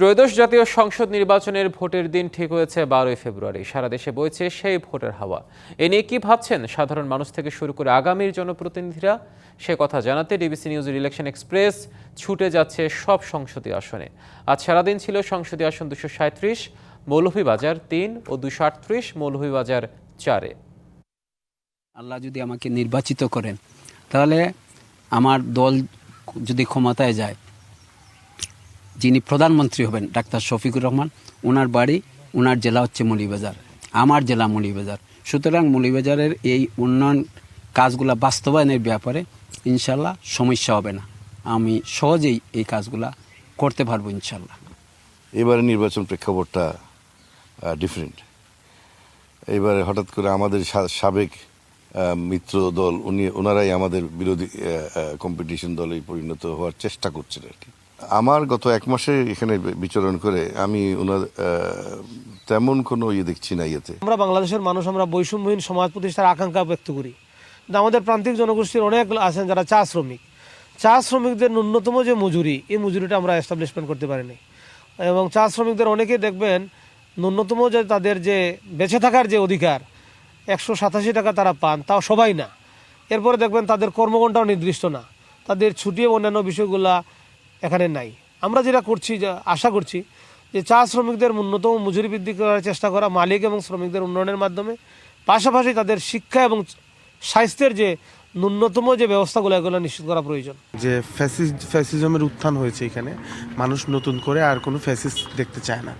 ত্রয়োদশ জাতীয় সংসদ নির্বাচনের ভোটের দিন ঠিক হয়েছে 12ই ফেব্রুয়ারি। সারা দেশে বইছে সেই ভোটের হাওয়া। এ নিয়ে কি ভাবছেন সাধারণ মানুষ থেকে শুরু করে আগামীর জনপ্রতিনিধিরা, সে কথা জানাতে ডিবিসি নিউজের ইলেকশন এক্সপ্রেস ছুটে যাচ্ছে সব সংসদীয় আসনে। আজ সারাদিন ছিল সংসদীয় আসন 237, মৌলভীবাজার 3 ও 238, মৌলভীবাজার 4-এ। আল্লাহ যদি আমাকে নির্বাচিত করেন, তাহলে আমার দল যদি ক্ষমতায় যায়, যিনি প্রধানমন্ত্রী হবেন ডাক্তার শফিকুর রহমান, ওনার বাড়ি, ওনার জেলা হচ্ছে মৌলভীবাজার, আমার জেলা মৌলভীবাজার। সুতরাং মৌলভীবাজারের এই উন্নয়ন কাজগুলা বাস্তবায়নের ব্যাপারে ইনশাল্লাহ সমস্যা হবে না। আমি সহজেই এই কাজগুলা করতে পারবো ইনশাল্লাহ। এবারে নির্বাচন প্রেক্ষাপটটা ডিফারেন্ট। এবারে হঠাৎ করে আমাদের সাবেক মিত্র দল ওনারাই আমাদের বিরোধী কম্পিটিশন দলে পরিণত হওয়ার চেষ্টা করছেন আর কি। আমার গত এক মাসে এখানে বিচরণ করে আমি ওনার তেমন কোনো দেখছি না। আমরা বাংলাদেশের মানুষ, আমরা বৈষম্যহীন সমাজ প্রতিষ্ঠার আকাঙ্ক্ষা ব্যক্ত করি। কিন্তু আমাদের প্রান্তিক জনগোষ্ঠীর অনেক আছেন যারা চা শ্রমিকদের ন্যূনতম যে মজুরি, এই মজুরিটা আমরা এস্টাবলিশমেন্ট করতে পারিনি। এবং চা শ্রমিকদের অনেকেই দেখবেন ন্যূনতম যে তাদের যে বেঁচে থাকার যে অধিকার 187 টাকা তারা পান, তাও সবাই না। এরপরে দেখবেন তাদের কর্মঘণ্টাও নির্দিষ্ট না, তাদের ছুটি অন্যান্য বিষয়গুলা এখানে নাই। আমরা যেটা করছি, আশা করছি যে চা শ্রমিকদের ন্যূনতম মজুরি বৃদ্ধি করার চেষ্টা করা, মালিক এবং শ্রমিকদের উন্নয়নের মাধ্যমে, পাশাপাশি তাদের শিক্ষা এবং স্বাস্থ্যের যে ন্যূনতম যে ব্যবস্থাগুলো, এগুলো নিশ্চিত করা প্রয়োজন। যে ফ্যাসিজমের উত্থান হয়েছে এখানে, মানুষ নতুন করে আর কোনো ফ্যাসিস্ট দেখতে চায় না।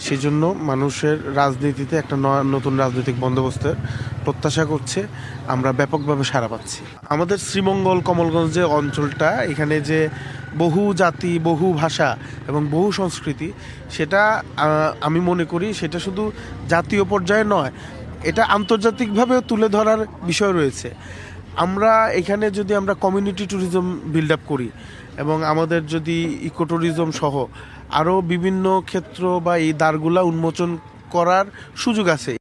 সেই জন্য মানুষের রাজনীতিতে একটা নতুন রাজনৈতিক বন্দোবস্তের প্রত্যাশা করছে। আমরা ব্যাপকভাবে সাড়া পাচ্ছি। আমাদের শ্রীমঙ্গল কমলগঞ্জ যে অঞ্চলটা, এখানে যে বহু জাতি, বহু ভাষা এবং বহু সংস্কৃতি, সেটা আমি মনে করি সেটা শুধু জাতীয় পর্যায়ে নয়, এটা আন্তর্জাতিকভাবেও তুলে ধরার বিষয় রয়েছে। আমরা এখানে যদি আমরা কমিউনিটি ট্যুরিজম বিল্ড আপ করি এবং আমাদের যদি ইকো ট্যুরিজম সহ আরও বিভিন্ন ক্ষেত্র বা এই দ্বারগুলা উন্মোচন করার সুযোগ আছে।